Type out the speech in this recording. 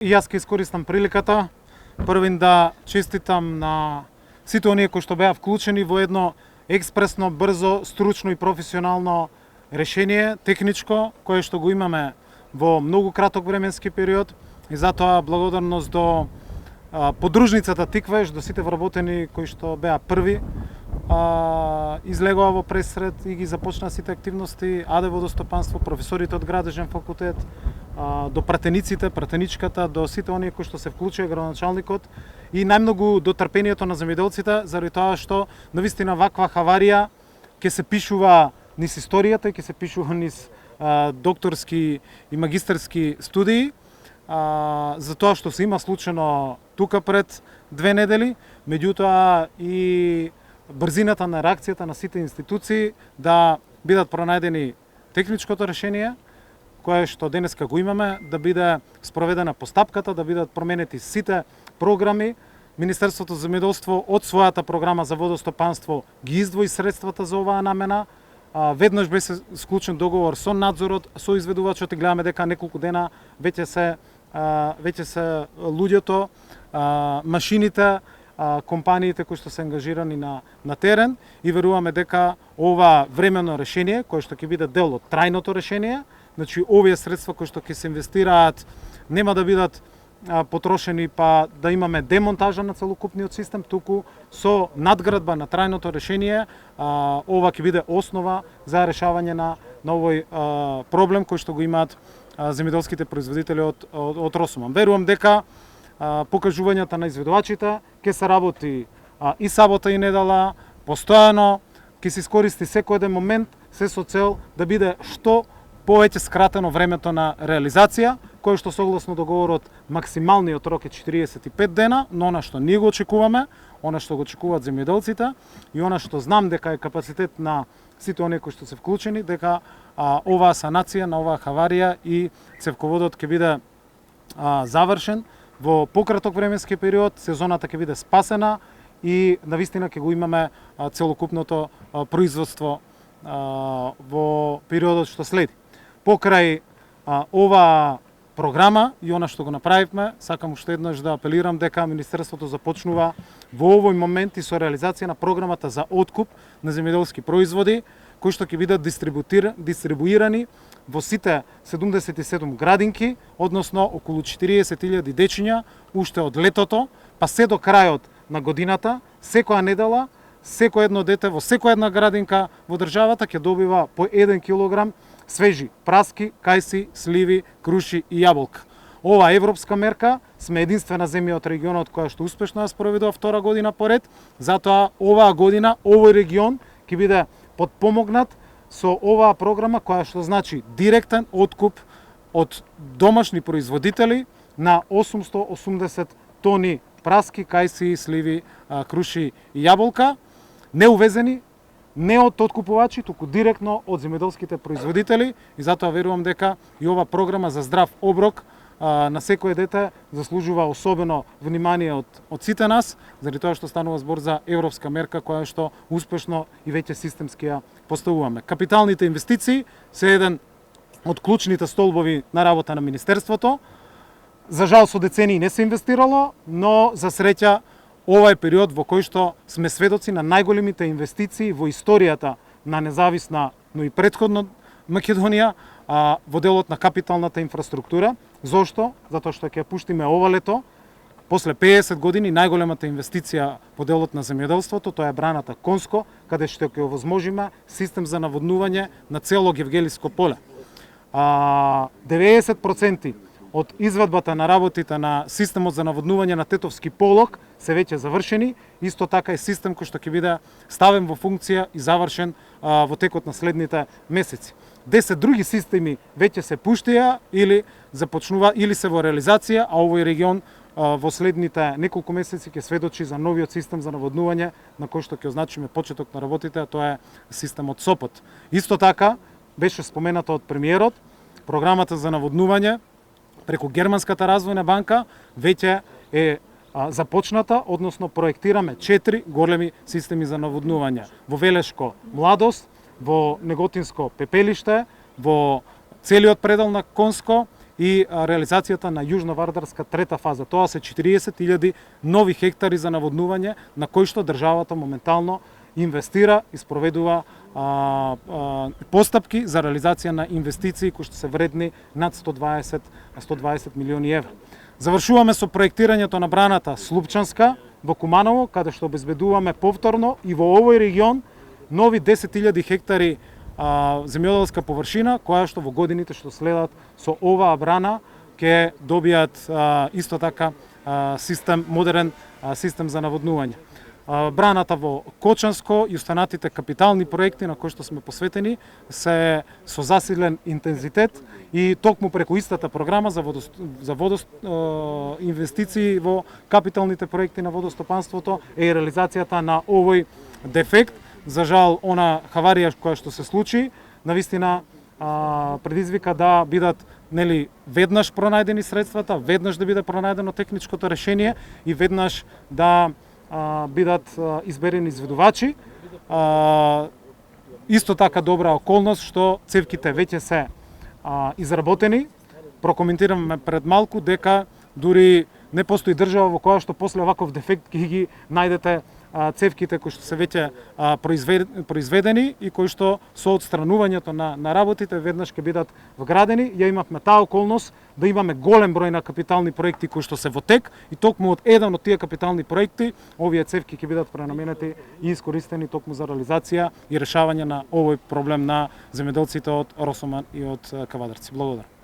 И јас ќе искористам приликата првин да честитам на сите оние кои што беа вклучени во едно експресно, брзо, стручно и професионално решение, техничко, кое што го имаме во многу краток временски период и затоа благодарност до подружницата Тиквеш, до сите вработени кои што беа први, излегува во пресред и ги започна сите активности, АД водостопанство, професорите од Градежен факултет, до пратениците, пратеничката, до сите оние кои што се вклучија, градоначалникот и најмногу до трпението на земјоделците, заради тоа што навистина ваква хаварија ќе се пишува низ историјата, ќе се пишува низ докторски и магистарски студии, за тоа што се има случено тука пред 2 недели, меѓутоа и брзината на реакцијата на сите институции да бидат пронајдени техничкото решение, кое што денеска го имаме, да биде спроведена постапката, да бидат променети сите програми. Министерството за земјоделство од својата програма за водостопанство ги издвои средствата за оваа намена. Веднаш беше склучен договор со надзорот, со изведувачот и гледаме дека неколку дена веќе се луѓето, машините, компаниите кои што се ангажирани на терен и веруваме дека ова временно решение, кое што ќе биде дел од трајното решение, значи овие средства кои што ќе се инвестираат нема да бидат потрошени па да имаме демонтажа на целокупниот систем, туку со надградба на трајното решение, ова ќе биде основа за решавање на овој проблем кој што го имаат земјоделските производители од Росуман. Верувам дека покажувањата на изведувачите ќе се работи и сабота и недела, постојано, ќе се искористи секој еден момент, се со цел да биде што повеќе скратено времето на реализација, кој што согласно договорот максималниот рок е 45 дена, но она што ние го очекуваме, она што го очекуваат земјоделците и она што знам дека е капацитет на сите оние кои што се вклучени, дека оваа санација на оваа хаварија и цевководот ќе биде завршен во пократок временски период, сезоната ќе биде спасена и навистина ќе го имаме целокупното производство во периодот што следи. Покрај оваа програма и она што го направивме, сакам уште еднаш да апелирам дека Министерството започнува во овој момент и со реализација на програмата за откуп на земјоделски производи, кои што ќе бидат дистрибуирани во сите 77 градинки, односно околу 40.000 дечиња, уште од летото, па се до крајот на годината, секоја недела, секој едно дете во секоја една градинка во државата ќе добива по 1 килограм свежи праски, кајси, сливи, круши и јаболка. Ова европска мерка, сме единствена земја од регионот која што успешно ја спроведува 2 година поред, затоа оваа година овој регион ќе биде подпомогнат со оваа програма која што значи директен откуп од домашни производители на 880 тони праски, кајси, сливи, круши и јаболка, не увезени, не од откупувачи, туку директно од земјоделските производители и затоа верувам дека и ова програма за здрав оброк на секое дете заслужува особено внимание од сите нас, заради тоа што станува збор за европска мерка која што успешно и веќе системски ја поставуваме. Капиталните инвестиции се еден од клучните столбови на работа на Министерството. За жал со децении не се инвестирало, но за среќа ова е период во кој што сме сведоци на најголемите инвестиции во историјата на независна, но и претходно Македонија во делот на капиталната инфраструктура. Зошто? Затоа што ќе пуштиме ова лето, после 50 години, најголемата инвестиција во делот на земјоделството, тоа е браната Конско, каде што ќе овозможиме систем за наводнување на цело Гевгелиско поле. 90% од изведбата на работите на системот за наводнување на Тетовски полог се веќе завршени, исто така е систем кој што ќе биде ставен во функција и завршен во текот на следните месеци. 10 други системи веќе се пуштија или започнува или се во реализација, а овој регион во следните неколку месеци ќе сведочи за новиот систем за наводнување на кој што ќе означиме почеток на работите, а тоа е системот Сопот. Исто така беше споменато од премиерот, програмата за наводнување преку Германската развојна банка веќе е започната, односно проектираме 4 големи системи за наводнување. Во Велешко Младост, во Неготинско Пепелиште, во целиот предел на Конско и реализацијата на Јужновардарска трета фаза. Тоа се 40.000 нови хектари за наводнување на кои што државата моментално инвестира и спроведува постапки за реализација на инвестиции кои што се вредни над 120 милиони евра. Завршуваме со проектирањето на браната Слупчанска во Куманово, каде што обезбедуваме повторно и во овој регион нови 10.000 хектари земјоделска површина, која што во годините што следат со оваа брана ќе добијат исто така модерен систем за наводнување. Браната во Кочанско и останатите капитални проекти на кои што сме посветени се со засилен интензитет и токму преку истата програма за инвестиции во капиталните проекти на водостопанството е и реализацијата на овој дефект. За жал, она хаварија која што се случи, навистина предизвика да бидат веднаш пронајдени средствата, веднаш да биде пронајдено техничкото решение и веднаш да бидат изберени изведувачи. Исто така добра околност што цевките веќе се изработени. Прокоментираме пред малку дека дури не постои држава во која што после ваков дефект ќе ги најдете цевките кои што се веќе произведени и кои што со отстранувањето на работите веднаш ќе бидат вградени. Ја имавме таа околност да имаме голем број на капитални проекти кои што се во тек и токму од еден од тие капитални проекти овие цевки ќе бидат пренаменети и искористени токму за реализација и решавање на овој проблем на земјоделците од Росоман и од Кавадарци. Благодарам.